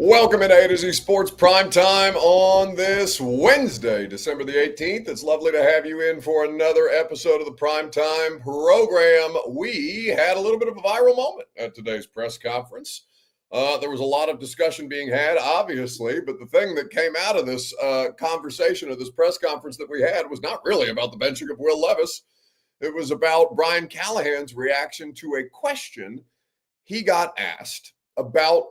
Welcome into A to Z Sports Prime Time on this Wednesday, December the 18th. It's lovely to have you in for another episode of the Prime Time program. We had a little bit of a viral moment at today's press conference. There was a lot of discussion being had, obviously, but the thing that came out of this conversation, of this press conference that we had, was not really about the benching of Will Levis. It was about Brian Callahan's reaction to a question he got asked about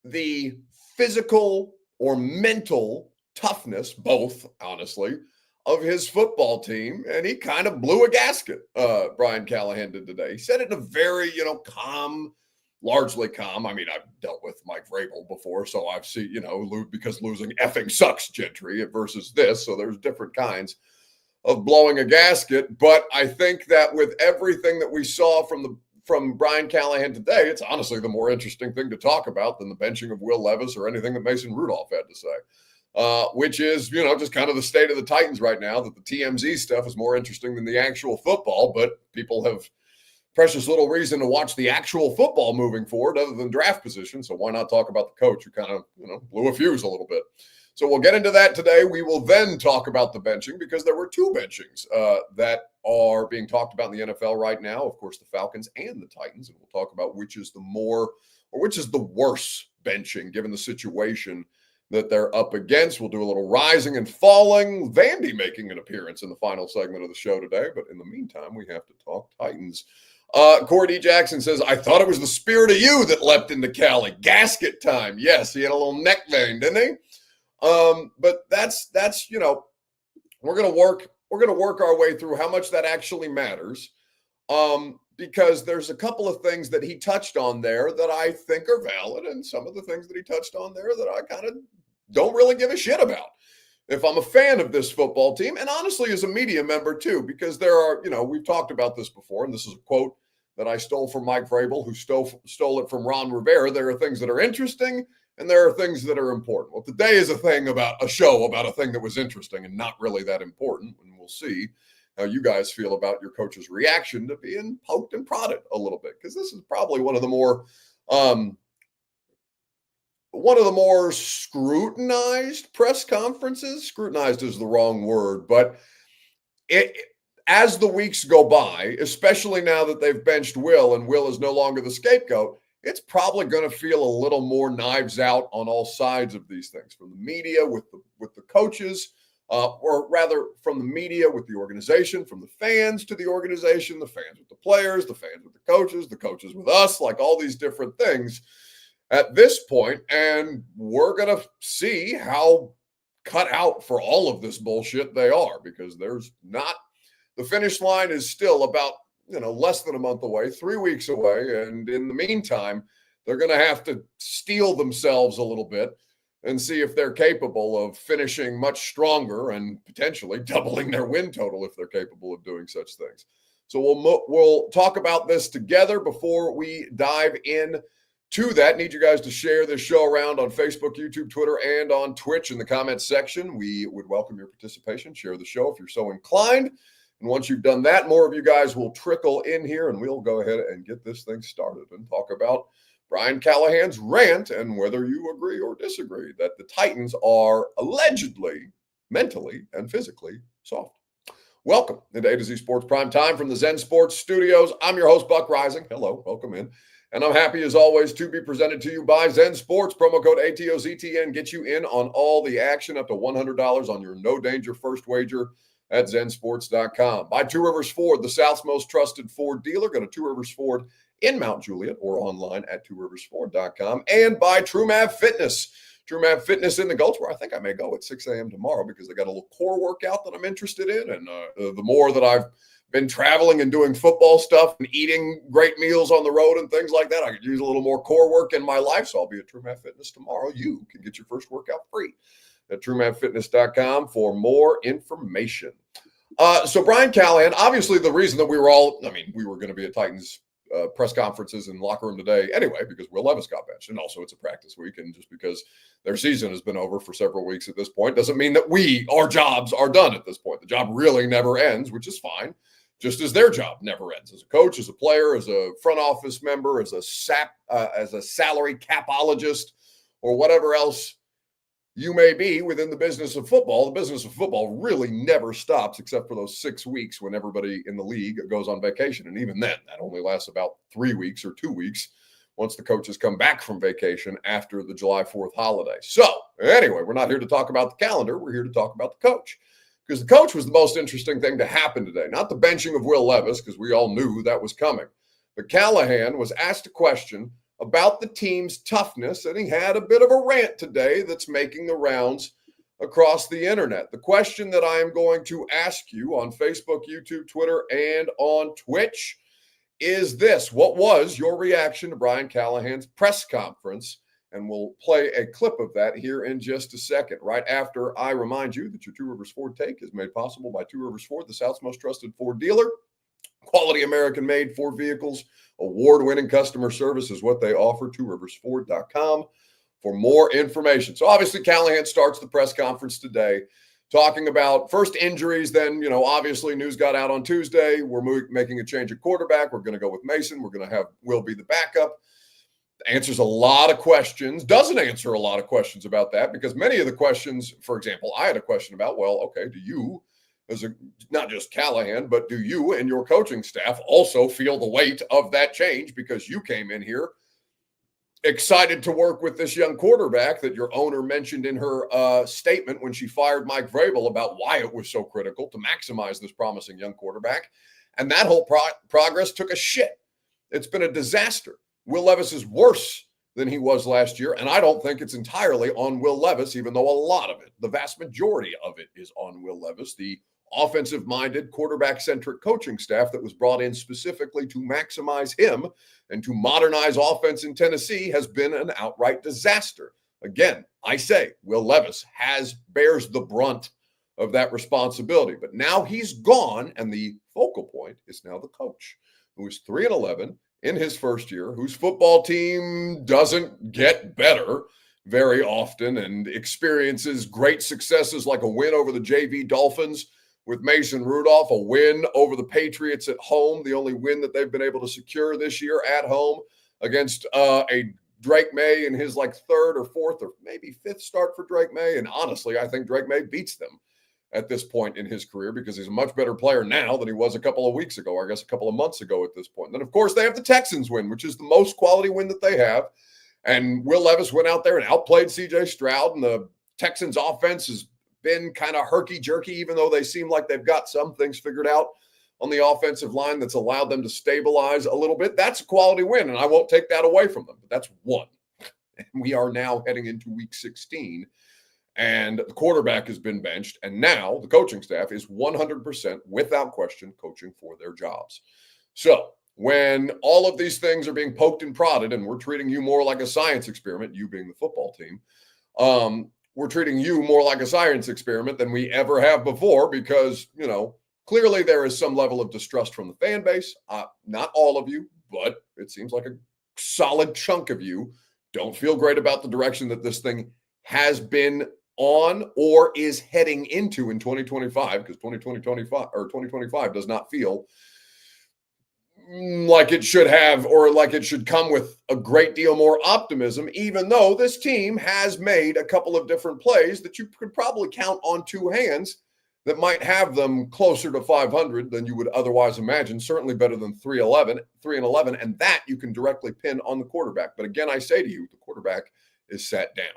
the physical or mental toughness, both, honestly, of his football team. And he kind of blew a gasket, Brian Callahan did today. He said it in a very, calm, largely calm. I mean, I've dealt with Mike Vrabel before, so I've seen, because losing effing sucks, Gentry, versus this. So there's different kinds of blowing a gasket. But I think that with everything that we saw from Brian Callahan today, it's honestly the more interesting thing to talk about than the benching of Will Levis or anything that Mason Rudolph had to say, which is, just kind of the state of the Titans right now, that the TMZ stuff is more interesting than the actual football, but people have precious little reason to watch the actual football moving forward other than draft position. So why not talk about the coach who kind of, blew a fuse a little bit. So we'll get into that today. We will then talk about the benching because there were two benchings that are being talked about in the NFL right now. Of course, the Falcons and the Titans. And we'll talk about which is the worse benching given the situation that they're up against. We'll do a little rising and falling. Vandy making an appearance in the final segment of the show today. But in the meantime, we have to talk Titans. Corey D. Jackson says, I thought it was the spirit of you that leapt into Cali. Gasket time. Yes, he had a little neck vein, didn't he? But that's we're gonna work our way through how much that actually matters. Because there's a couple of things that he touched on there that I think are valid, and some of the things that he touched on there that I kind of don't really give a shit about. If I'm a fan of this football team, and honestly as a media member too, because there are, we've talked about this before, and this is a quote that I stole from Mike Vrabel, who stole it from Ron Rivera. There are things that are interesting and there are things that are important. Well, today is a show about a thing that was interesting and not really that important. And we'll see how you guys feel about your coach's reaction to being poked and prodded a little bit, because this is probably one of the more scrutinized press conferences. Scrutinized is the wrong word, but as the weeks go by, especially now that they've benched Will and Will is no longer the scapegoat, it's probably going to feel a little more knives out on all sides of these things, from the media with the coaches, or rather from the media with the organization, from the fans to the organization, the fans with the players, the fans with the coaches with us, like all these different things at this point. And we're going to see how cut out for all of this bullshit they are, because the finish line is still about less than a month away, 3 weeks away. And in the meantime, they're going to have to steel themselves a little bit and see if they're capable of finishing much stronger and potentially doubling their win total if they're capable of doing such things. So we'll talk about this together. Before we dive in to that, need you guys to share this show around on Facebook, YouTube, Twitter, and on Twitch in the comments section. We would welcome your participation. Share the show if you're so inclined. And once you've done that, more of you guys will trickle in here, and we'll go ahead and get this thing started and talk about Brian Callahan's rant and whether you agree or disagree that the Titans are allegedly mentally and physically soft. Welcome into A to Z Sports Prime Time from the Zen Sports Studios. I'm your host, Buck Rising. Hello, welcome in. And I'm happy, as always, to be presented to you by Zen Sports. Promo code ATOZTN gets you in on all the action, up to $100 on your no-danger first wager at zensports.com. By Two Rivers Ford, the South's most trusted Ford dealer. Go to Two Rivers Ford in Mount Juliet or online at tworiversford.com. And by TrueMav Fitness. TrueMav Fitness in the Gulch, where I think I may go at 6 a.m. tomorrow because they got a little core workout that I'm interested in. And the more that I've been traveling and doing football stuff and eating great meals on the road and things like that, I could use a little more core work in my life. So I'll be at TrueMav Fitness tomorrow. You can get your first workout free at TrueMavFitness.com for more information. So Brian Callahan, obviously the reason that we were going to be at Titans press conferences and locker room today anyway, because Will Levis got benched. And also it's a practice week. And just because their season has been over for several weeks at this point doesn't mean that our jobs are done at this point. The job really never ends, which is fine. Just as their job never ends as a coach, as a player, as a front office member, as a salary capologist, or whatever else you may be within the business of football. The business of football really never stops except for those 6 weeks when everybody in the league goes on vacation. And even then, that only lasts about 3 weeks or 2 weeks once the coaches come back from vacation after the July 4th holiday. So anyway, we're not here to talk about the calendar. We're here to talk about the coach, because the coach was the most interesting thing to happen today. Not the benching of Will Levis, because we all knew that was coming. But Callahan was asked a question about the team's toughness, and he had a bit of a rant today that's making the rounds across the internet. The question that I am going to ask you on Facebook, YouTube, Twitter, and on Twitch is this: what was your reaction to Brian Callahan's press conference? And we'll play a clip of that here in just a second, right after I remind you that your Two Rivers Ford take is made possible by Two Rivers Ford, the South's most trusted Ford dealer. Quality American-made Ford vehicles, award-winning customer service is what they offer. TwoRiversFord.com for more information. So obviously Callahan starts the press conference today talking about first injuries. Then, obviously news got out on Tuesday. We're making a change at quarterback. We're going to go with Mason. We're going to have Will be the backup. Answers a lot of questions, doesn't answer a lot of questions about that, because many of the questions, for example, I had a question about, well, okay, do you, not just Callahan, but do you and your coaching staff also feel the weight of that change, because you came in here excited to work with this young quarterback that your owner mentioned in her statement when she fired Mike Vrabel about why it was so critical to maximize this promising young quarterback. And that whole progress took a shit. It's been a disaster. Will Levis is worse than he was last year, and I don't think it's entirely on Will Levis, even though a lot of it, the vast majority of it, is on Will Levis, the offensive-minded, quarterback-centric coaching staff that was brought in specifically to maximize him and to modernize offense in Tennessee has been an outright disaster. Again, I say Will Levis bears the brunt of that responsibility, but now he's gone, and the focal point is now the coach, who is 3-11 in his first year, whose football team doesn't get better very often and experiences great successes like a win over the JV Dolphins with Mason Rudolph, a win over the Patriots at home, the only win that they've been able to secure this year at home against a Drake May in his third or fourth or maybe fifth start for Drake May. And honestly, I think Drake May beats them at this point in his career, because he's a much better player now than he was a couple of weeks ago, or I guess a couple of months ago at this point. And then, of course, they have the Texans win, which is the most quality win that they have. And Will Levis went out there and outplayed C.J. Stroud, and the Texans offense has been kind of herky-jerky, even though they seem like they've got some things figured out on the offensive line that's allowed them to stabilize a little bit. That's a quality win, and I won't take that away from them, but that's one. And we are now heading into week 16, and the quarterback has been benched, and now the coaching staff is 100%, without question, coaching for their jobs. So when all of these things are being poked and prodded, and we're treating you more like a science experiment, you being the football team, we're treating you more like a science experiment than we ever have before, because, clearly there is some level of distrust from the fan base. Not all of you, but it seems like a solid chunk of you don't feel great about the direction that this thing has been on or is heading into in 2025, because 2025 does not feel like it should have, or like it should come with a great deal more optimism, even though this team has made a couple of different plays that you could probably count on two hands that might have them closer to 500 than you would otherwise imagine, certainly better than 3-11, and that you can directly pin on the quarterback. But again, I say to you, the quarterback is sat down.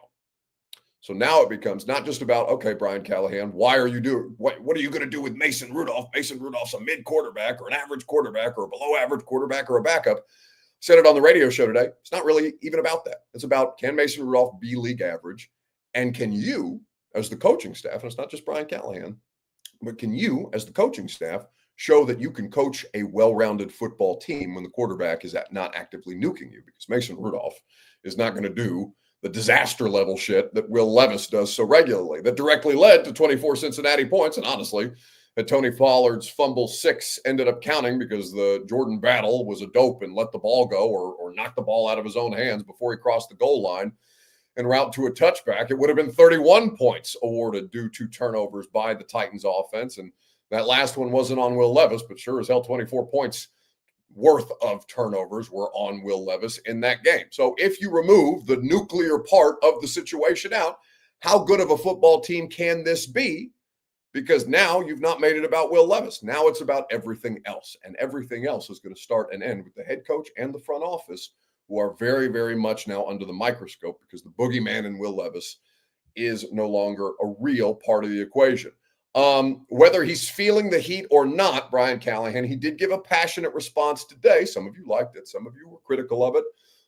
So now it becomes not just about, okay, Brian Callahan, what are you going to do with Mason Rudolph? Mason Rudolph's a mid quarterback or an average quarterback or a below average quarterback or a backup. Said it on the radio show today. It's not really even about that. It's about, can Mason Rudolph be league average? And can you, as the coaching staff, and it's not just Brian Callahan, but can you, as the coaching staff, show that you can coach a well-rounded football team when the quarterback is not actively nuking you? Because Mason Rudolph is not going to do the disaster level shit that Will Levis does so regularly, that directly led to 24 Cincinnati points. And honestly, that Tony Pollard's fumble 6 ended up counting because the Jordan Battle was a dope and let the ball go or knocked the ball out of his own hands before he crossed the goal line en route to a touchback. It would have been 31 points awarded due to turnovers by the Titans offense. And that last one wasn't on Will Levis, but sure as hell 24 points worth of turnovers were on Will Levis in that game. So if you remove the nuclear part of the situation out, how good of a football team can this be? Because now you've not made it about Will Levis. Now it's about everything else. And everything else is going to start and end with the head coach and the front office, who are very, very much now under the microscope because the boogeyman in Will Levis is no longer a real part of the equation. Whether he's feeling the heat or not, Brian Callahan, he did give a passionate response today. Some of you liked it. Some of you were critical of it.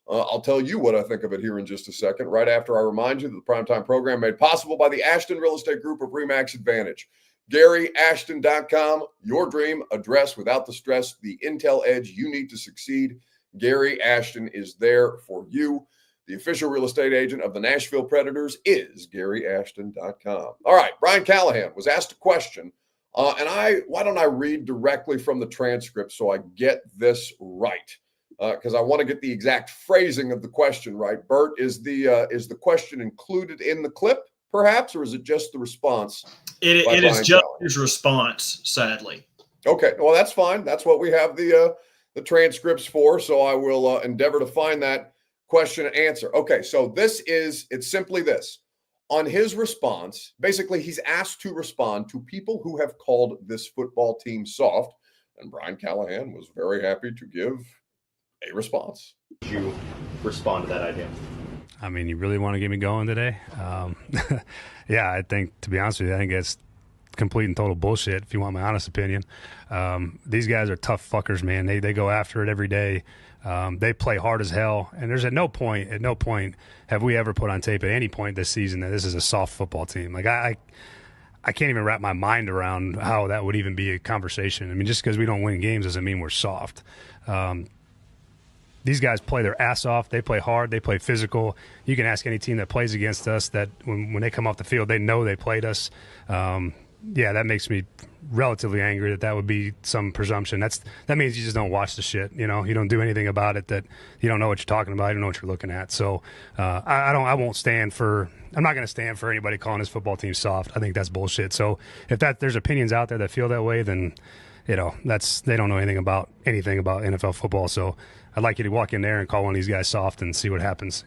I'll tell you what I think of it here in just a second, right after I remind you that the Primetime program made possible by the Ashton Real Estate Group of RE/MAX Advantage. GaryAshton.com, your dream address without the stress, the intel edge you need to succeed. Gary Ashton is there for you. The official real estate agent of the Nashville Predators is GaryAshton.com. All right, Brian Callahan was asked a question, why don't I read directly from the transcript so I get this right? Because I want to get the exact phrasing of the question right. Bert, is the question included in the clip, perhaps, or is it just the response? It is just his response, sadly. Okay, well, that's fine. That's what we have the transcripts for, so I will endeavor to find that question and answer. Okay, so it's simply this. On his response, basically, he's asked to respond to people who have called this football team soft, and Brian Callahan was very happy to give a response. Did you respond to that idea? I mean, you really want to get me going today? Yeah, I think, to be honest with you, I think it's complete and total bullshit, if you want my honest opinion. These guys are tough fuckers, man. They go after it every day. They play hard as hell. And there's at no point have we ever put on tape at any point this season that this is a soft football team. Like, I can't even wrap my mind around how that would even be a conversation. I mean, just because we don't win games doesn't mean we're soft. These guys play their ass off. They play hard. They play physical. You can ask any team that plays against us that when they come off the field, they know they played us. Yeah, that makes me relatively angry that would be some presumption. That means you just don't watch the shit. You know, you don't do anything about it. That you don't know what you're talking about. You don't know what you're looking at. So I won't stand for. I'm not going to stand for anybody calling this football team soft. I think that's bullshit. So if there's opinions out there that feel that way, then they don't know anything about NFL football. So I'd like you to walk in there and call one of these guys soft and see what happens.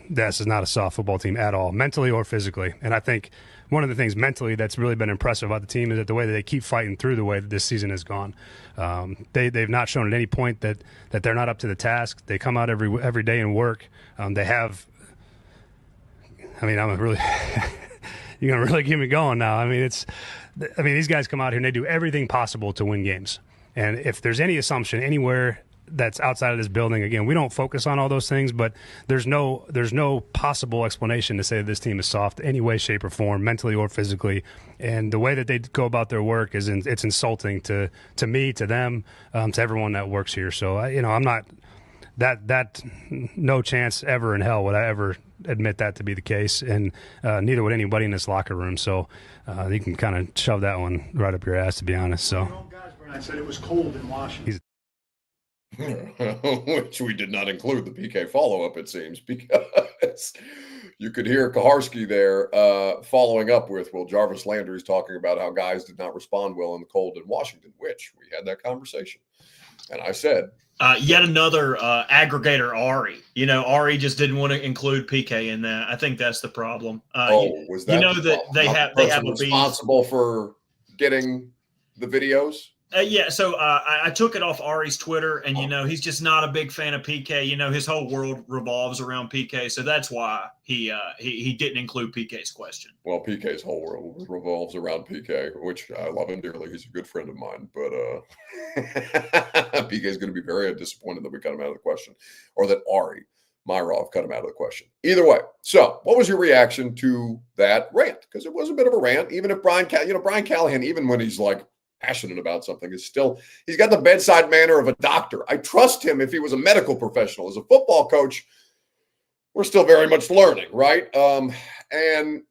This is not a soft football team at all, mentally or physically. And I think one of the things mentally that's really been impressive about the team is that the way that they keep fighting through the way that this season has gone. They've not shown at any point that they're not up to the task. They come out every day and work. They have. I mean, I'm really. You're gonna really get me going now. I mean, these guys come out here and they do everything possible to win games. And if there's any assumption anywhere that's outside of this building, again, we don't focus on all those things, but there's no possible explanation to say that this team is soft any way, shape, or form, mentally or physically. And the way that they go about their work it's insulting to me, to them, to everyone that works here. So I'm not that no chance ever in hell would I ever admit that to be the case, and neither would anybody in this locker room. So you can kind of shove that one right up your ass, to be honest. So I said it was cold in Washington. Which we did not include the PK follow-up, it seems, because you could hear Kaharski there following up with, well, Jarvis Landry's talking about how guys did not respond well in the cold in Washington, which we had that conversation. And I said, yet another aggregator, Ari. Ari just didn't want to include PK in that. I think that's the problem. Was that that they have a responsible for getting the videos? Yeah, so I took it off Ari's Twitter, and he's just not a big fan of PK. His whole world revolves around PK, so that's why he didn't include PK's question. Well, PK's whole world revolves around PK, which I love him dearly. He's a good friend of mine, but PK's going to be very disappointed that we cut him out of the question, or that Ari Myrov cut him out of the question. Either way, so what was your reaction to that rant? Because it was a bit of a rant, even if Brian Callahan, even when he's like passionate about something, he's got the bedside manner of a doctor. I trust him if he was a medical professional. As a football coach, we're still very much learning, right? And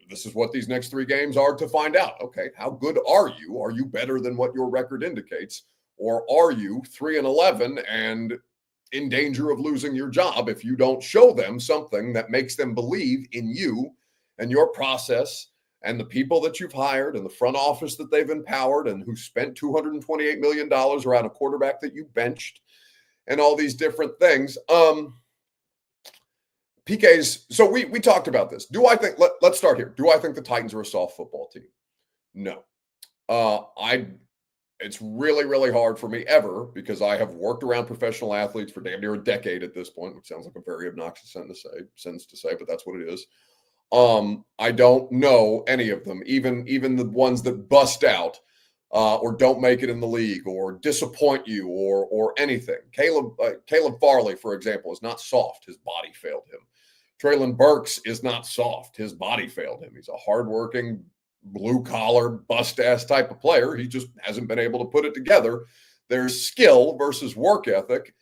this is what these next 3 games are to find out. Okay, how good are you? Are you better than what your record indicates? Or are you 3-11 and in danger of losing your job if you don't show them something that makes them believe in you and your process and the people that you've hired and the front office that they've empowered and who spent $228 million around a quarterback that you benched and all these different things. PK's, so we talked about this. Do I think, let's start here. Do I think the Titans are a soft football team? No. It's really, really hard for me ever, because I have worked around professional athletes for damn near a decade at this point, which sounds like a very obnoxious sentence to say, but that's what it is. I don't know any of them, even the ones that bust out or don't make it in the league or disappoint you or anything. Caleb Farley, for example, is not soft. His body failed him. Traylon Burks is not soft. His body failed him. He's a hardworking, blue-collar, bust-ass type of player. He just hasn't been able to put it together. There's skill versus work ethic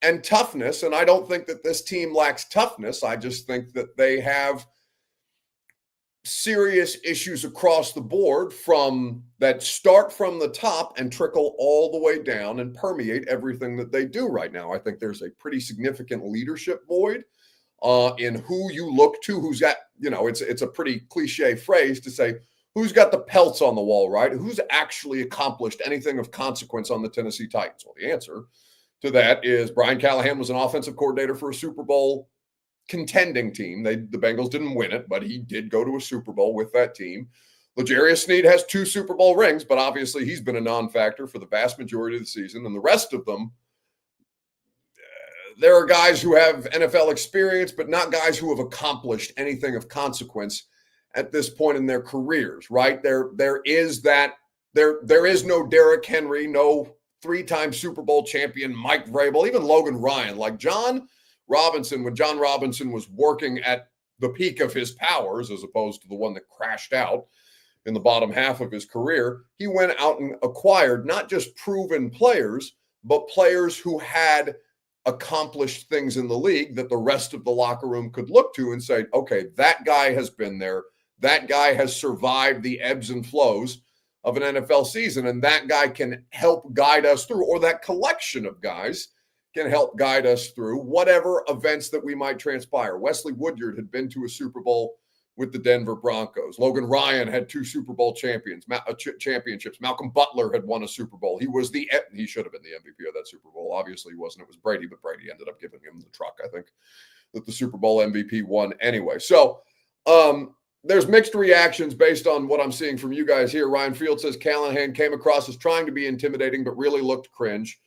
and toughness, and I don't think that this team lacks toughness. I just think that they have serious issues across the board that start from the top and trickle all the way down and permeate everything that they do right now. I think there's a pretty significant leadership void in who you look to, who's got, it's a pretty cliche phrase to say, who's got the pelts on the wall, right? Who's actually accomplished anything of consequence on the Tennessee Titans? Well, the answer to that is Brian Callahan was an offensive coordinator for a Super Bowl contending team. The Bengals didn't win it, but he did go to a Super Bowl with that team. L'Jarius Sneed has 2 Super Bowl rings, but obviously he's been a non-factor for the vast majority of the season. And the rest of them, there are guys who have NFL experience, but not guys who have accomplished anything of consequence at this point in their careers, right? There is no Derrick Henry, no 3-time Super Bowl champion Mike Vrabel, even Logan Ryan. Like John Robinson, when John Robinson was working at the peak of his powers, as opposed to the one that crashed out in the bottom half of his career, he went out and acquired not just proven players, but players who had accomplished things in the league that the rest of the locker room could look to and say, okay, that guy has been there. That guy has survived the ebbs and flows of an NFL season, and that guy can help guide us through, or that collection of guys can help guide us through whatever events that we might transpire. Wesley Woodyard had been to a Super Bowl with the Denver Broncos. Logan Ryan had 2 Super Bowl championships. Malcolm Butler had won a Super Bowl. He should have been the MVP of that Super Bowl. Obviously, he wasn't. It was Brady, but Brady ended up giving him the truck, I think, that the Super Bowl MVP won anyway. So there's mixed reactions based on what I'm seeing from you guys here. Ryan Field says Callahan came across as trying to be intimidating, but really looked cringe.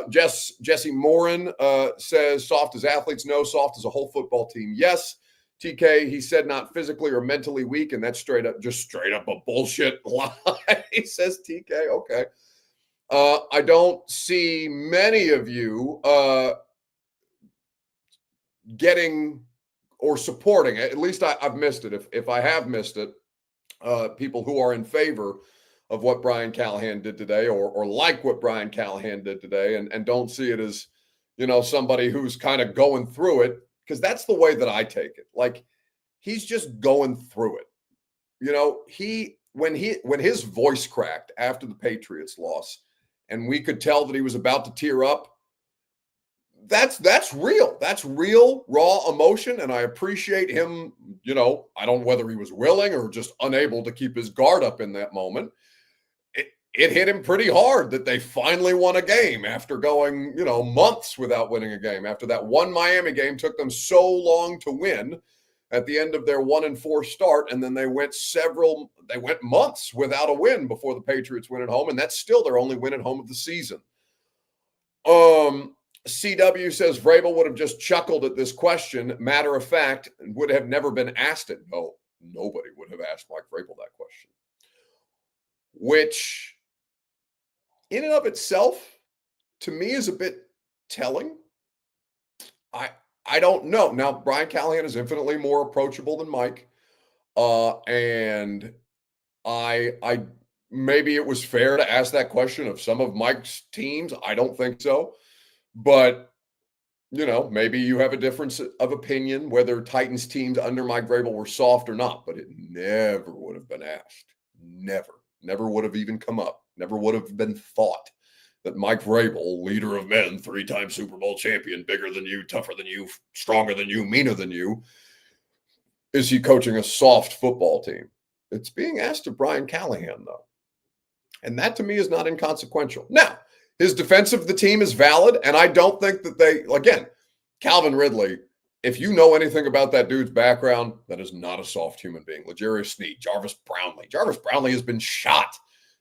Jesse Morin says soft as athletes, no. Soft as a whole football team, yes. TK, he said not physically or mentally weak, and that's straight up a bullshit lie, says TK. Okay. I don't see many of you getting or supporting it. At least I've missed it. If I have missed it, people who are in favor of what Brian Callahan did today or like what Brian Callahan did today and don't see it as, somebody who's kind of going through it, because that's the way that I take it. Like, he's just going through it. When his voice cracked after the Patriots loss and we could tell that he was about to tear up, that's real. That's real, raw emotion. And I appreciate him, I don't know whether he was willing or just unable to keep his guard up in that moment. It hit him pretty hard that they finally won a game after going, months without winning a game. After that one Miami game took them so long to win at the end of their 1-4 start. And then they went months without a win before the Patriots went at home. And that's still their only win at home of the season. CW says Vrabel would have just chuckled at this question. Matter of fact, would have never been asked it. No, nobody would have asked Mike Vrabel that question. Which, in and of itself, to me, is a bit telling. I don't know. Now, Brian Callahan is infinitely more approachable than Mike. And I maybe it was fair to ask that question of some of Mike's teams. I don't think so. But, maybe you have a difference of opinion whether Titans teams under Mike Vrabel were soft or not. But it never would have been asked. Never would have even come up. Never would have been thought that Mike Vrabel, leader of men, 3-time Super Bowl champion, bigger than you, tougher than you, stronger than you, meaner than you, is he coaching a soft football team? It's being asked of Brian Callahan, though. And that to me is not inconsequential. Now, his defense of the team is valid, and I don't think that again, Calvin Ridley, if you know anything about that dude's background, that is not a soft human being. L'Jarius Sneed, Jarvis Brownlee. Jarvis Brownlee has been shot.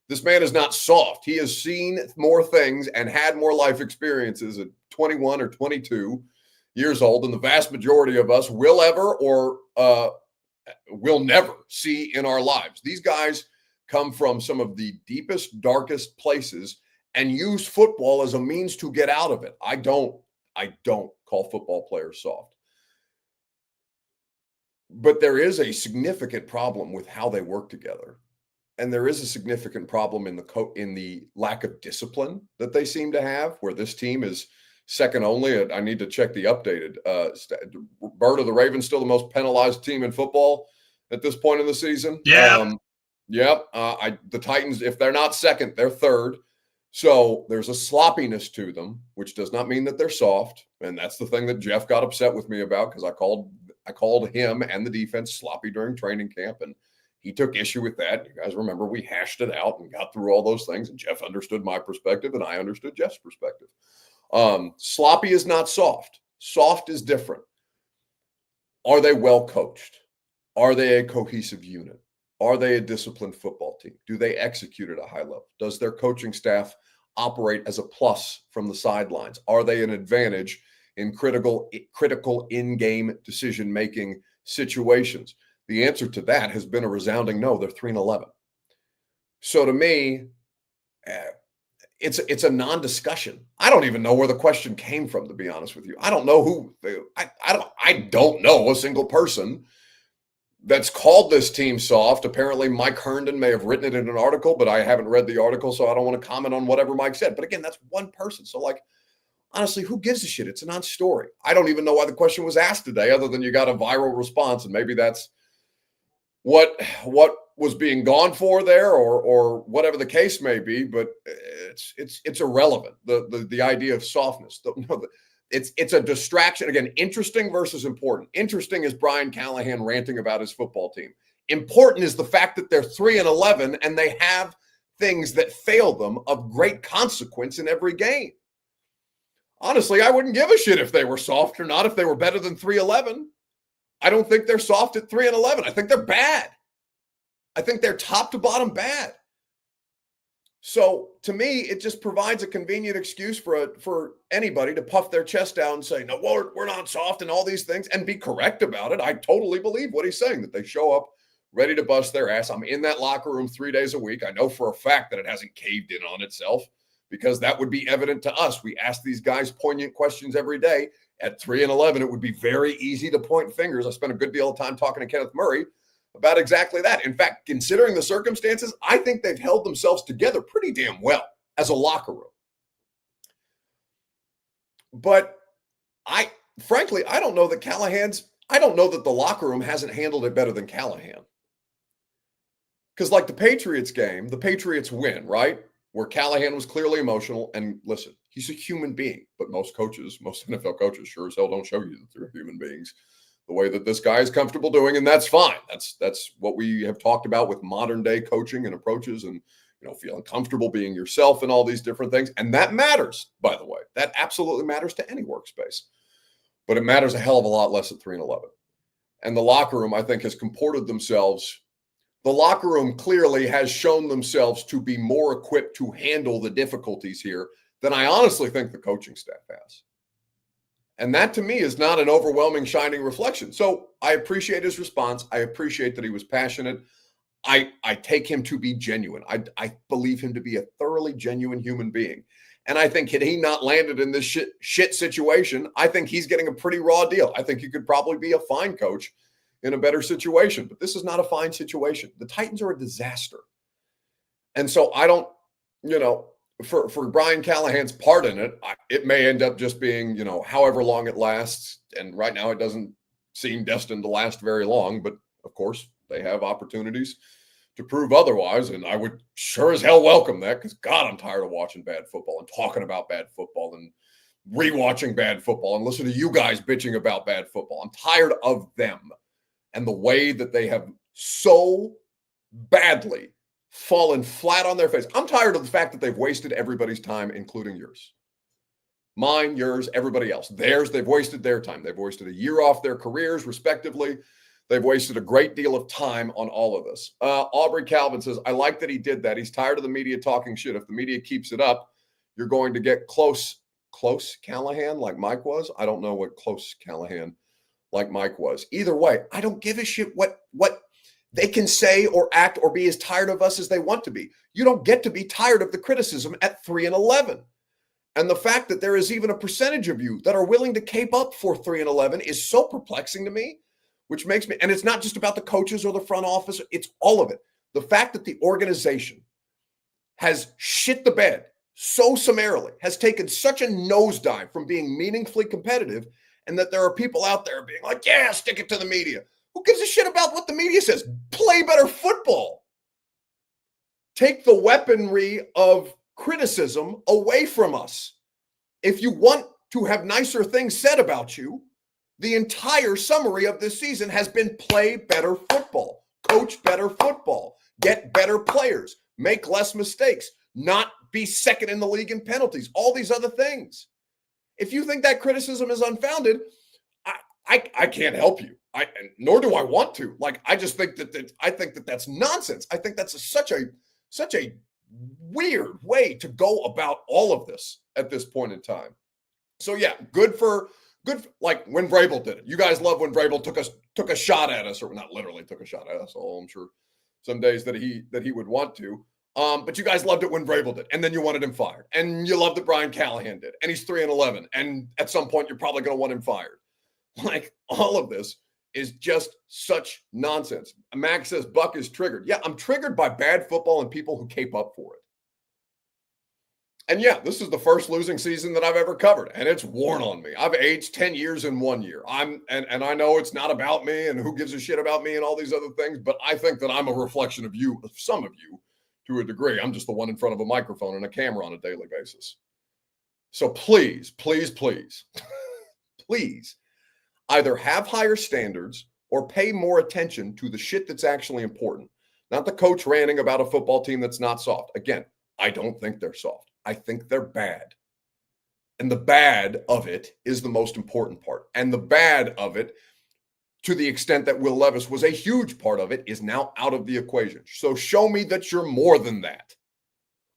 This man is not soft. He has seen more things and had more life experiences at 21 or 22 years old than the vast majority of us will ever or will never see in our lives. These guys come from some of the deepest, darkest places and use football as a means to get out of it. I don't call football players soft. But there is a significant problem with how they work together. And there is a significant problem in the lack of discipline that they seem to have, where this team is second only. I need to check the updated. Bird of the Ravens still the most penalized team in football at this point in the season. Yeah. The Titans, if they're not second, they're third. So there's a sloppiness to them, which does not mean that they're soft. And that's the thing that Jeff got upset with me about, because I called him and the defense sloppy during training camp, and he took issue with that. You guys remember we hashed it out and got through all those things, and Jeff understood my perspective and I understood Jeff's perspective. Sloppy is not soft. Soft is different. Are they well coached? Are they a cohesive unit? Are they a disciplined football team? Do they execute at a high level? Does their coaching staff operate as a plus from the sidelines? Are they an advantage in critical in-game decision-making situations? The answer to that has been a resounding no. They're 3-11. So to me, it's a non-discussion. I don't even know where the question came from, to be honest with you. I don't know who. I don't know a single person that's called this team soft. Apparently, Mike Herndon may have written it in an article, but I haven't read the article, so I don't want to comment on whatever Mike said. But again, that's one person. So, honestly, who gives a shit? It's a non-story. I don't even know why the question was asked today, other than you got a viral response, and maybe that's what was being gone for there, or whatever the case may be. But it's irrelevant. The idea of softness. It's a distraction. Again, interesting versus important. Interesting is Brian Callahan ranting about his football team. Important is the fact that they're 3-11 and they have things that fail them of great consequence in every game. Honestly, I wouldn't give a shit if they were soft or not, if they were better than 3-11. I don't think they're soft at 3-11. I think they're bad. I think they're top to bottom bad. So to me, it just provides a convenient excuse for anybody to puff their chest out and say, no, we're not soft and all these things, and be correct about it. I totally believe what he's saying, that they show up ready to bust their ass. I'm in that locker room 3 days a week. I know for a fact that it hasn't caved in on itself, because that would be evident to us. We ask these guys poignant questions every day. At 3-11, it would be very easy to point fingers. I spent a good deal of time talking to Kenneth Murray about exactly that. In fact, considering the circumstances, I think they've held themselves together pretty damn well as a locker room. But frankly, I don't know that the locker room hasn't handled it better than Callahan. Because like the Patriots game, the Patriots win, right? Where Callahan was clearly emotional. And listen, he's a human being, but most NFL coaches sure as hell don't show you that they're human beings the way that this guy is comfortable doing, and that's fine. That's what we have talked about with modern day coaching and approaches, and feeling comfortable being yourself and all these different things. And that matters, by the way. That absolutely matters to any workspace. But it matters a hell of a lot less at 3-11. And the locker room, I think, has comported themselves. The locker room clearly has shown themselves to be more equipped to handle the difficulties here than I honestly think the coaching staff has. And that, to me, is not an overwhelming, shining reflection. So I appreciate his response. I appreciate that he was passionate. I take him to be genuine. I believe him to be a thoroughly genuine human being. And I think had he not landed in this shit situation, I think he's getting a pretty raw deal. I think he could probably be a fine coach in a better situation. But this is not a fine situation. The Titans are a disaster. And so I don't, for Brian Callahan's part in it, it may end up just being, however long it lasts. And right now it doesn't seem destined to last very long. But, of course, they have opportunities to prove otherwise. And I would sure as hell welcome that, because, God, I'm tired of watching bad football and talking about bad football and rewatching bad football and listening to you guys bitching about bad football. I'm tired of them and the way that they have so badly fallen flat on their face. I'm tired of the fact that they've wasted everybody's time, including yours. Mine, yours, everybody else. Theirs, they've wasted their time. They've wasted a year off their careers, respectively. They've wasted a great deal of time on all of this. Aubrey Calvin says, I like that he did that. He's tired of the media talking shit. If the media keeps it up, you're going to get close Callahan like Mike was. I don't know what close Callahan like Mike was. Either way, I don't give a shit what they can say or act or be as tired of us as they want to be. You don't get to be tired of the criticism at 3-11. And the fact that there is even a percentage of you that are willing to cape up for 3-11 is so perplexing to me, which makes me, and it's not just about the coaches or the front office, it's all of it. The fact that the organization has shit the bed so summarily, has taken such a nosedive from being meaningfully competitive, and that there are people out there being like, yeah, stick it to the media. Who gives a shit about what the media says? Play better football. Take the weaponry of criticism away from us. If you want to have nicer things said about you, the entire summary of this season has been play better football, coach better football, get better players, make less mistakes, not be second in the league in penalties, all these other things. If you think that criticism is unfounded, I can't help you. Nor do I want to. Like, I just think that that's nonsense. I think that's such a weird way to go about all of this at this point in time. So yeah, good for like when Vrabel did it. You guys love when Vrabel took a shot at us, or not literally took a shot at us. I'm sure some days that he would want to. But you guys loved it when Vrabel did, and then you wanted him fired, and you loved that Brian Callahan did, and he's 3-11, and at some point you're probably going to want him fired. Like, all of this is just such nonsense. Max says Buck is triggered. Yeah, I'm triggered by bad football and people who cape up for it. And yeah, this is the first losing season that I've ever covered, and it's worn on me. I've aged 10 years in 1 year. And I know it's not about me and who gives a shit about me and all these other things, but I think that I'm a reflection of you, of some of you, to a degree. I'm just the one in front of a microphone and a camera on a daily basis. So please, please, please, please, either have higher standards or pay more attention to the shit that's actually important. Not the coach ranting about a football team that's not soft. Again, I don't think they're soft. I think they're bad. And the bad of it is the most important part. And the bad of it, to the extent that Will Levis was a huge part of it, is now out of the equation. So show me that you're more than that.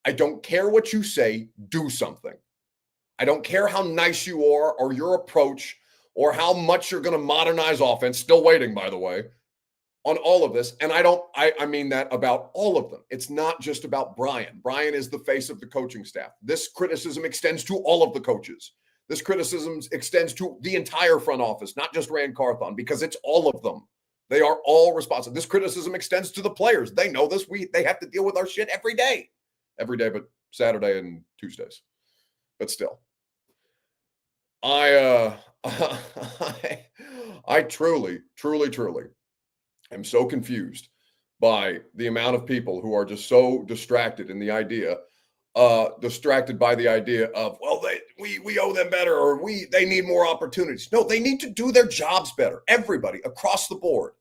I don't care what you say, do something. I don't care how nice you are or your approach or how much you're going to modernize offense. Still waiting, by the way, on all of this. And I mean that about all of them. It's not just about Brian. Brian is the face of the coaching staff. This criticism extends to all of the coaches. This criticism extends to the entire front office, not just Rand Carthon, because it's all of them. They are all responsible. This criticism extends to the players. They know this. They have to deal with our shit every day, but Saturday and Tuesdays. But still, I truly, truly, truly am so confused by the amount of people who are just so distracted by the idea of, well, we owe them better, or they need more opportunities. No, they need to do their jobs better. Everybody across the board.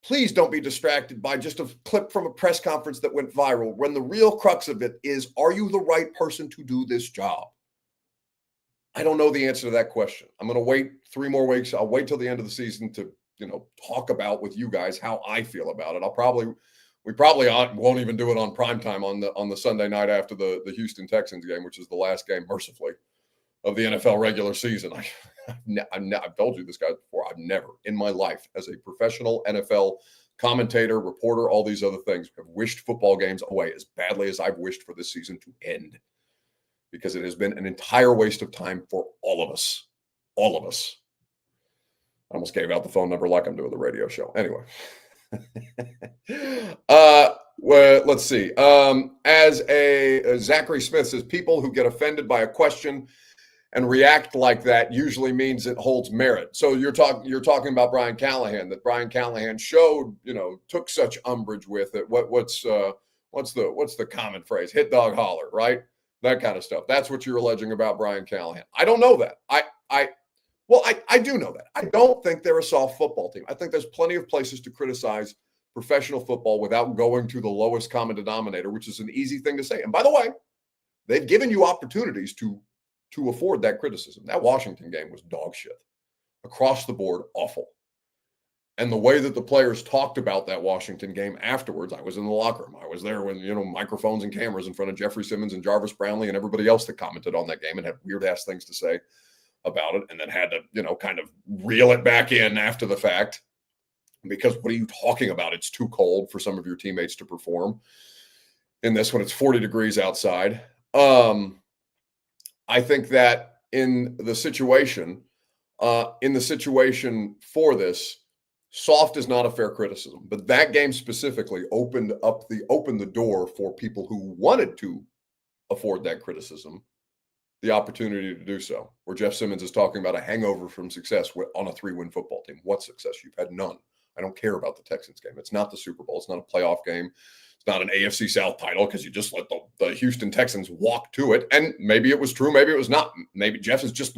Please don't be distracted by just a clip from a press conference that went viral, when the real crux of it is, are you the right person to do this job? I don't know the answer to that question. I'm going to wait 3 more weeks. I'll wait till the end of the season to, talk about with you guys how I feel about it. We probably won't even do it on primetime on the Sunday night after the Houston Texans game, which is the last game, mercifully, of the NFL regular season. I've told you this, guys, before. I've never in my life, as a professional NFL commentator, reporter, all these other things, have wished football games away as badly as I've wished for this season to end, because it has been an entire waste of time for all of us. All of us. I almost gave out the phone number like I'm doing the radio show. Anyway. Well, let's see. As Zachary Smith says, people who get offended by a question and react like that usually means it holds merit. So you're talking about Brian Callahan, that Brian Callahan showed, took such umbrage with it. What's the common phrase? Hit dog holler, right? That kind of stuff. That's what you're alleging about Brian Callahan. I don't know that. I do know that. I don't think they're a soft football team. I think there's plenty of places to criticize professional football without going to the lowest common denominator, which is an easy thing to say. And by the way, they've given you opportunities to afford that criticism. That Washington game was dog shit. Across the board, awful. And the way that the players talked about that Washington game afterwards, I was in the locker room. I was there when, microphones and cameras in front of Jeffrey Simmons and Jarvis Brownlee and everybody else that commented on that game and had weird-ass things to say about it, and then had to, kind of reel it back in after the fact. Because what are you talking about? It's too cold for some of your teammates to perform in this when it's 40 degrees outside. I think that in the situation for this, soft is not a fair criticism, but that game specifically opened the door for people who wanted to afford that criticism the opportunity to do so. Where Jeff Simmons is talking about a hangover from success on a 3-win football team. What success? You've had none. I don't care about the Texans game. It's not the Super Bowl. It's not a playoff game. It's not an AFC South title because you just let the Houston Texans walk to it. And maybe it was true. Maybe it was not. Maybe Jeff is just,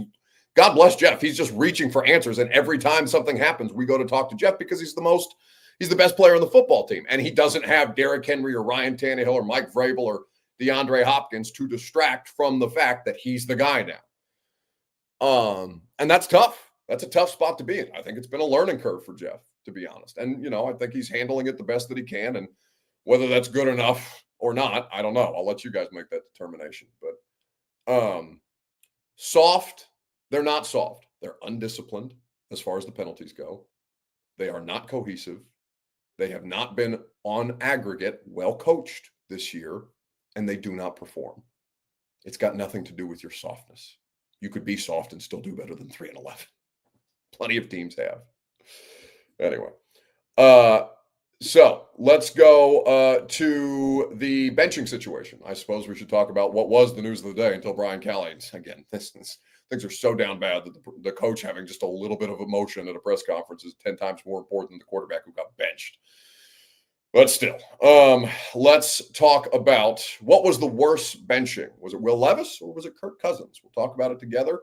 God bless Jeff. He's just reaching for answers. And every time something happens, we go to talk to Jeff because he's the best player on the football team. And he doesn't have Derrick Henry or Ryan Tannehill or Mike Vrabel or DeAndre Hopkins to distract from the fact that he's the guy now. And that's tough. That's a tough spot to be in. I think it's been a learning curve for Jeff, to be honest. And, I think he's handling it the best that he can. And whether that's good enough or not, I don't know. I'll let you guys make that determination. But soft, they're not soft. They're undisciplined as far as the penalties go. They are not cohesive. They have not been on aggregate well coached this year, and they do not perform. It's got nothing to do with your softness. You could be soft and still do better than 3-11. Plenty of teams have. Anyway, so let's go to the benching situation. I suppose we should talk about what was the news of the day until Brian Callahan. Again, things are so down bad that the coach having just a little bit of emotion at a press conference is 10 times more important than the quarterback who got benched. But still, let's talk about what was the worst benching. Was it Will Levis or was it Kirk Cousins? We'll talk about it together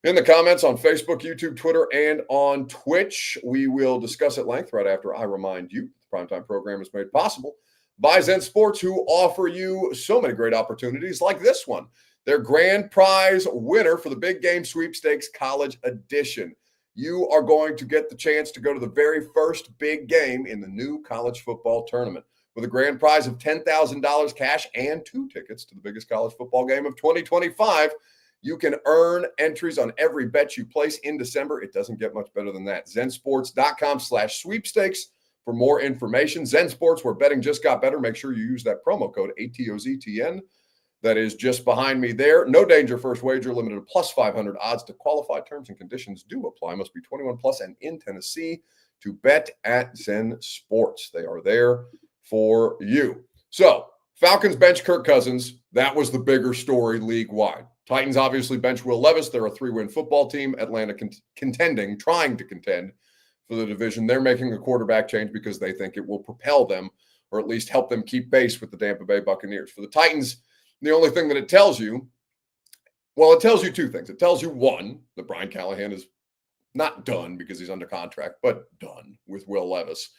in the comments on Facebook, YouTube, Twitter, and on Twitch. We will discuss at length right after I remind you the Primetime program is made possible by Zen Sports, who offer you so many great opportunities like this one. Their grand prize winner for the Big Game Sweepstakes College Edition. You are going to get the chance to go to the very first big game in the new college football tournament with a grand prize of $10,000 cash and 2 tickets to the biggest college football game of 2025. You can earn entries on every bet you place in December. It doesn't get much better than that. ZenSports.com/sweepstakes for more information. Zen Sports, where betting just got better. Make sure you use that promo code ATOZTN. That is just behind me there. No danger first wager, limited to plus 500 odds to qualify. Terms and conditions do apply. Must be 21 plus and in Tennessee to bet at Zen Sports. They are there for you. So Falcons bench Kirk Cousins. That was the bigger story league-wide. Titans obviously bench Will Levis. They're a 3-win football team. Atlanta trying to contend for the division. They're making a quarterback change because they think it will propel them or at least help them keep pace with the Tampa Bay Buccaneers. For the Titans, the only thing that it tells you, well, it tells you 2 things. It tells you, 1, that Brian Callahan is not done because he's under contract, but done with Will Levis.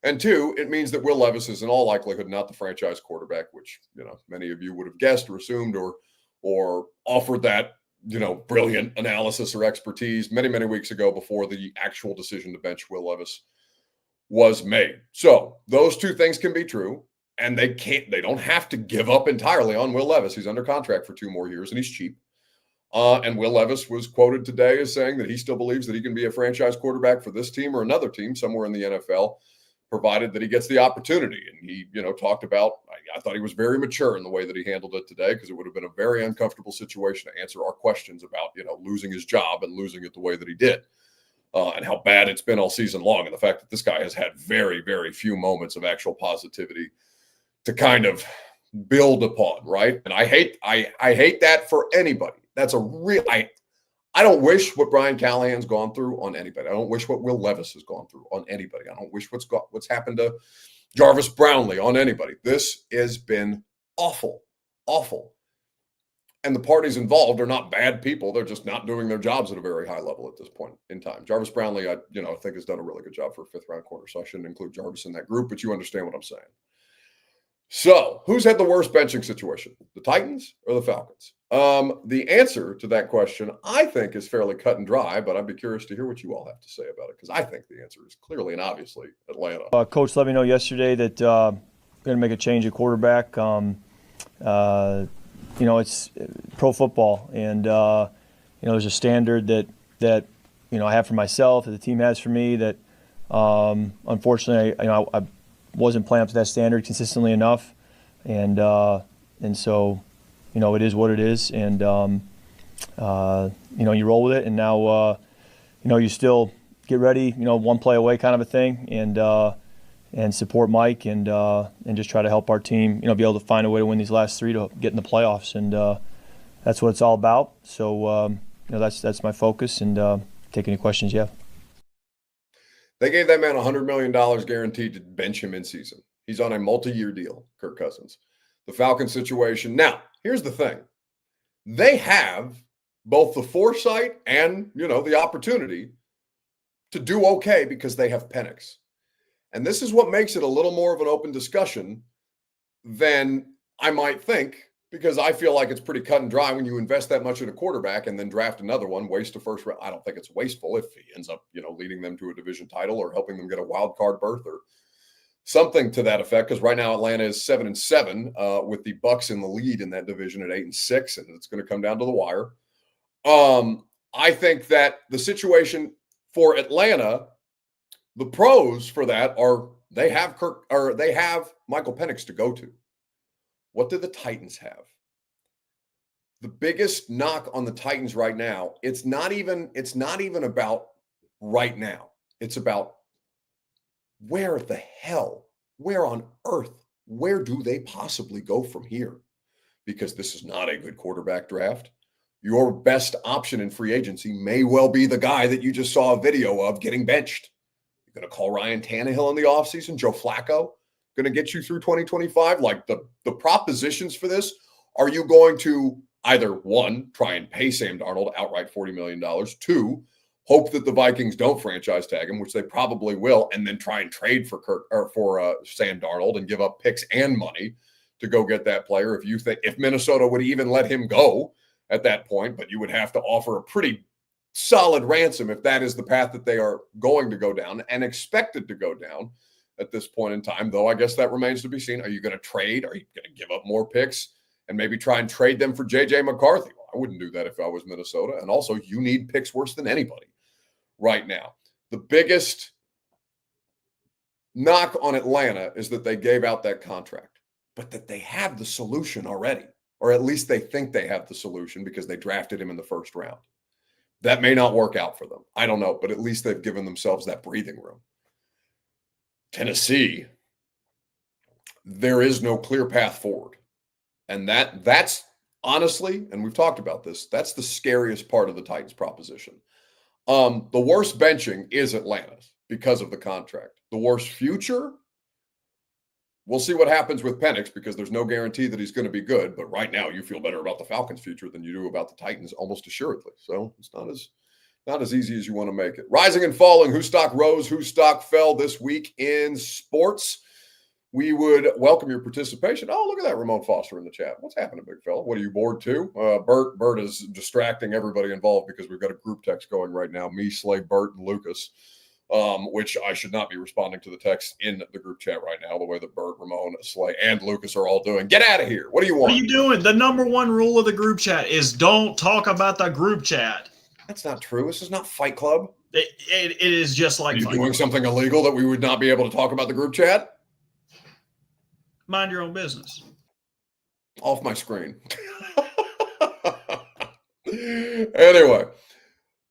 And 2, it means that Will Levis is in all likelihood not the franchise quarterback, which, many of you would have guessed or assumed or offered that, brilliant analysis or expertise many, many weeks ago before the actual decision to bench Will Levis was made. So those 2 things can be true. And they don't have to give up entirely on Will Levis. He's under contract for 2 more years and he's cheap. And Will Levis was quoted today as saying that he still believes that he can be a franchise quarterback for this team or another team somewhere in the NFL, provided that he gets the opportunity. And he, talked about, I thought he was very mature in the way that he handled it today, because it would have been a very uncomfortable situation to answer our questions about, losing his job and losing it the way that he did. And how bad it's been all season long. And the fact that this guy has had very, very few moments of actual positivity to kind of build upon, right? And I hate that for anybody. That's a real, I don't wish what Brian Callahan's gone through on anybody. I don't wish what Will Levis has gone through on anybody. I don't wish what's happened to Jarvis Brownlee on anybody. This has been awful, awful. And the parties involved are not bad people. They're just not doing their jobs at a very high level at this point in time. Jarvis Brownlee, I think has done a really good job for a fifth-round corner, so I shouldn't include Jarvis in that group, but you understand what I'm saying. So, who's had the worst benching situation, the Titans or the Falcons? The answer to that question, I think, is fairly cut and dry, but I'd be curious to hear what you all have to say about it, because I think the answer is clearly and obviously Atlanta. Coach let me know yesterday that going to make a change at quarterback. It's pro football, and there's a standard that I have for myself, that the team has for me, that unfortunately I wasn't playing up to that standard consistently enough, and so it is what it is, and you roll with it, and now you still get ready, one play away kind of a thing, and support Mike, and just try to help our team, be able to find a way to win these last three to get in the playoffs, and that's what it's all about. So that's my focus, and take any questions you have. They gave that man $100 million guaranteed to bench him in season. He's on a multi-year deal, Kirk Cousins. The Falcons situation. Now, here's the thing. They have both the foresight and, the opportunity to do okay because they have Penix. And this is what makes it a little more of an open discussion than I might think, because I feel like it's pretty cut and dry when you invest that much in a quarterback and then draft another one, waste a first round. I don't think it's wasteful if he ends up, leading them to a division title or helping them get a wild card berth or something to that effect. Because right now Atlanta is 7-7 with the Bucs in the lead in that division at 8-6, and it's going to come down to the wire. I think that the situation for Atlanta, the pros for that are they have Michael Penix to go to. What do the Titans have? The biggest knock on the Titans right now, it's not even about right now. It's about where on earth, where do they possibly go from here? Because this is not a good quarterback draft. Your best option in free agency may well be the guy that you just saw a video of getting benched. You're going to call Ryan Tannehill in the offseason, Joe Flacco, going to get you through 2025? Like the propositions for this, are you going to either, one, try and pay Sam Darnold outright $40 million, two, hope that the Vikings don't franchise tag him, which they probably will, and then try and trade for Sam Darnold and give up picks and money to go get that player? If Minnesota would even let him go at that point, but you would have to offer a pretty solid ransom if that is the path that they are going to go down and expected to go down at this point in time, though I guess that remains to be seen. Are you going to trade? Are you going to give up more picks and maybe try and trade them for J.J. McCarthy? Well, I wouldn't do that if I was Minnesota. And also, you need picks worse than anybody right now. The biggest knock on Atlanta is that they gave out that contract, but that they have the solution already, or at least they think they have the solution because they drafted him in the first round. That may not work out for them. I don't know, but at least they've given themselves that breathing room. Tennessee, there is no clear path forward. And that's honestly, and we've talked about this, that's the scariest part of the Titans proposition. The worst benching is Atlanta's because of the contract. The worst future, we'll see what happens with Penix because there's no guarantee that he's going to be good. But right now, you feel better about the Falcons' future than you do about the Titans, almost assuredly. So it's not as easy as you want to make it. Rising and falling, whose stock rose, whose stock fell this week in sports. We would welcome your participation. Oh, look at that, Ramon Foster in the chat. What's happening, big fella? What, are you bored too? Bert is distracting everybody involved because we've got a group text going right now. Me, Slay, Bert, and Lucas, which I should not be responding to the text in the group chat right now, the way that Bert, Ramon, Slay, and Lucas are all doing. Get out of here. What do you want? What are you doing? The number one rule of the group chat is don't talk about the group chat. That's not true. This is not Fight Club. It is just like Are you Fight doing Club. Something something illegal that we would not be able to talk about the group chat? Mind your own business. Off my screen. Anyway,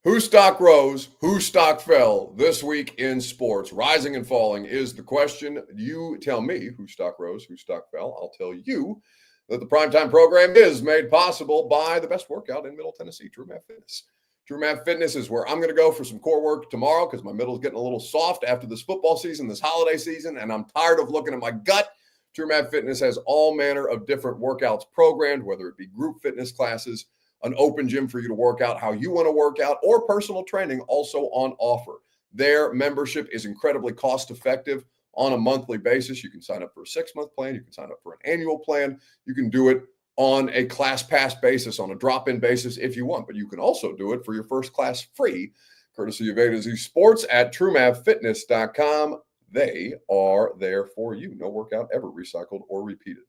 whose stock rose, whose stock fell this week in sports? Rising and falling is the question. You tell me whose stock rose, whose stock fell. I'll tell you that the Primetime program is made possible by the best workout in Middle Tennessee, True Math Fitness. True Math Fitness is where I'm going to go for some core work tomorrow because my middle's getting a little soft after this football season, this holiday season, and I'm tired of looking at my gut TrueMap Fitness has all manner of different workouts programmed, whether it be group fitness classes, an open gym for you to work out how you want to work out, or personal training also on offer. Their membership is incredibly cost effective on a monthly basis. You can sign up for a 6-month plan. You can sign up for an annual plan. You can do it on a class pass basis, on a drop-in basis if you want, but you can also do it for your first class free, courtesy of A to Z Sports at TrueMapFitness.com. They are there for you. No workout ever recycled or repeated.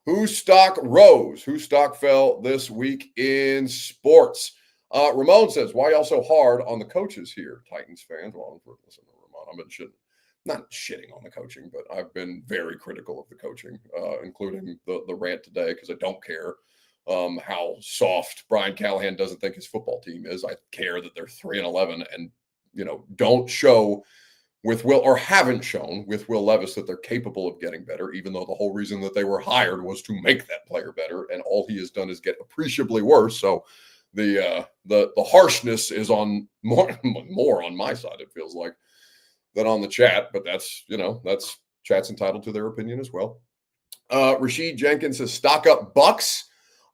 Whose stock rose? Whose stock fell this week in sports? Ramon says, why y'all so hard on the coaches here, Titans fans? Well, listen to Ramon. I've been not shitting on the coaching, but I've been very critical of the coaching, including the rant today, because I don't care how soft Brian Callahan doesn't think his football team is. I care that they're 3-11 and, don't show with Will, or haven't shown with Will Levis, that they're capable of getting better, even though the whole reason that they were hired was to make that player better, and all he has done is get appreciably worse. So the harshness is on more on my side, it feels like, than on the chat, but that's chat's entitled to their opinion as well. Rashid Jenkins says, stock up Bucks.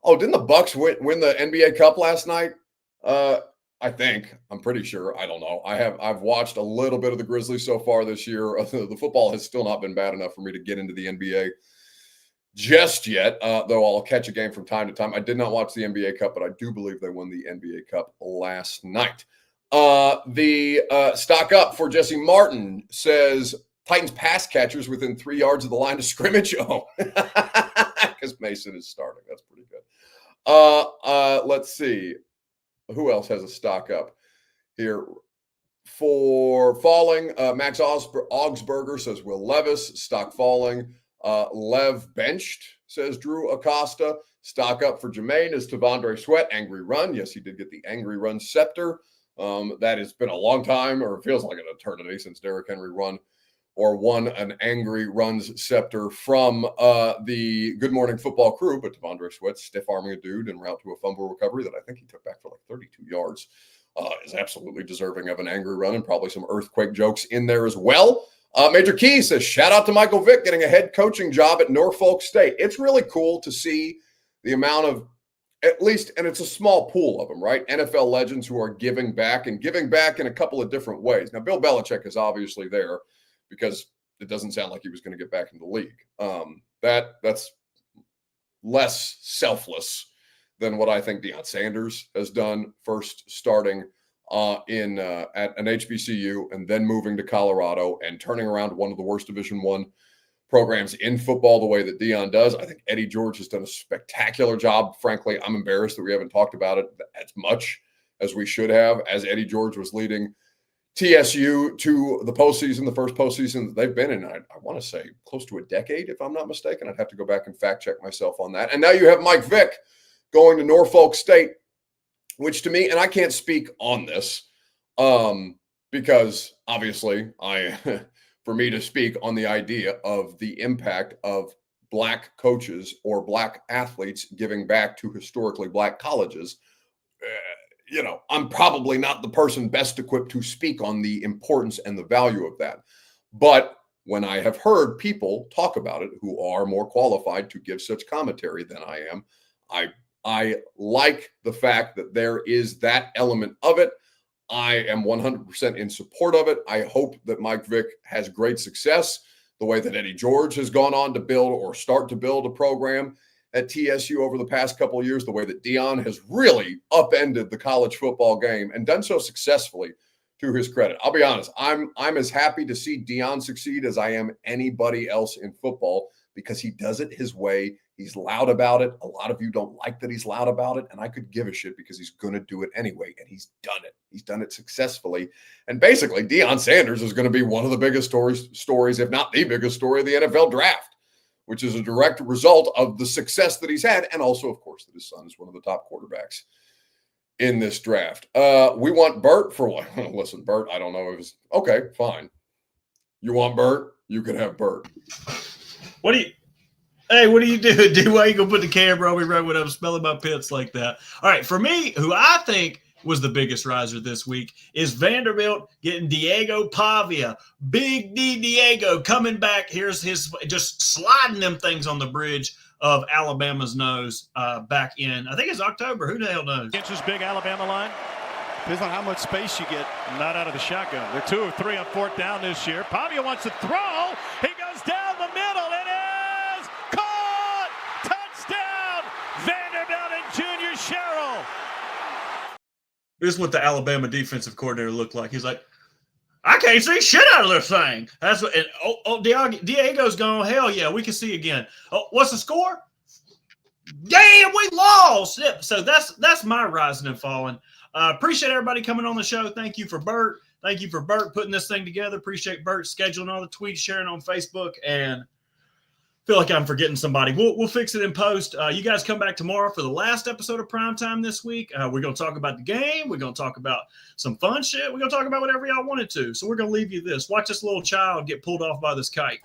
Oh, didn't the Bucks win the NBA Cup last night? I'm pretty sure. I don't know. I've watched a little bit of the Grizzlies so far this year. The football has still not been bad enough for me to get into the NBA just yet, though I'll catch a game from time to time. I did not watch the NBA Cup, but I do believe they won the NBA Cup last night. The stock up for Jesse Martin says Titans pass catchers within 3 yards of the line of scrimmage. Oh, because Mason is starting. That's pretty good. Let's see. Who else has a stock up here? For falling, Max Augsburger says Will Levis. Stock falling. Lev benched, says Drew Acosta. Stock up for Jermaine is Tavondre Sweat. Angry run. Yes, he did get the angry run scepter. That has been a long time, or it feels like an eternity, since Derrick Henry won an angry runs scepter from the Good Morning Football crew. But Tavondre Sweat stiff arming a dude en route to a fumble recovery that I think he took back for like 32 yards is absolutely deserving of an angry run, and probably some earthquake jokes in there as well. Major Key says, shout out to Michael Vick getting a head coaching job at Norfolk State. It's really cool to see the amount of, at least, and it's a small pool of them, right? NFL legends who are giving back in a couple of different ways. Now, Bill Belichick is obviously there because it doesn't sound like he was going to get back in the league. That's less selfless than what I think Deion Sanders has done, first starting at an HBCU and then moving to Colorado and turning around one of the worst Division I programs in football the way that Deion does. I think Eddie George has done a spectacular job. Frankly, I'm embarrassed that we haven't talked about it as much as we should have, as Eddie George was leading TSU to the postseason, the first postseason that they've been in, I want to say close to a decade, if I'm not mistaken. I'd have to go back and fact check myself on that. And now you have Mike Vick going to Norfolk State, which to me, and I can't speak on this because obviously for me to speak on the idea of the impact of Black coaches or Black athletes giving back to historically Black colleges, I'm probably not the person best equipped to speak on the importance and the value of that. But when I have heard people talk about it who are more qualified to give such commentary than I am, I like the fact that there is that element of it. I am 100% in support of it. I hope that Mike Vick has great success, the way that Eddie George has gone on to build or start to build a program at TSU over the past couple of years, the way that Deion has really upended the college football game and done so successfully, to his credit. I'll be honest, I'm as happy to see Deion succeed as I am anybody else in football, because he does it his way. He's loud about it. A lot of you don't like that he's loud about it, and I could give a shit because he's going to do it anyway, and he's done it. He's done it successfully. And basically, Deion Sanders is going to be one of the biggest stories, if not the biggest story of the NFL draft, which is a direct result of the success that he's had, and also, of course, that his son is one of the top quarterbacks in this draft. We want Burt for what? Listen, Burt, I don't know if it's okay, fine. You want Burt? You can have Burt. What do you do? Why you gonna put the camera over right when I'm smelling my pits like that? All right, for me, who I think was the biggest riser this week. Is Vanderbilt getting Diego Pavia. Big D Diego coming back. Here's his just sliding them things on the bridge of Alabama's nose back in, I think it's October. Who the hell knows? Inches big Alabama line. Depends on how much space you get, not out of the shotgun. They're 2 of 3 on 4th down this year. Pavia wants to throw. He goes down the middle. It is caught. Touchdown, Vanderbilt and Junior Sherrill. This is what the Alabama defensive coordinator looked like. He's like, I can't see shit out of this thing. That's what. And, Diego's gone. Hell yeah, we can see again. Oh, what's the score? Damn, we lost. Yeah, so that's my rising and falling. Appreciate everybody coming on the show. Thank you for Bert. Thank you for Bert putting this thing together. Appreciate Bert scheduling all the tweets, sharing on Facebook, and feel like I'm forgetting somebody. We'll fix it in post. You guys come back tomorrow for the last episode of Primetime this week. We're going to talk about the game. We're going to talk about some fun shit. We're going to talk about whatever y'all wanted to. So we're going to leave you this. Watch this little child get pulled off by this kite.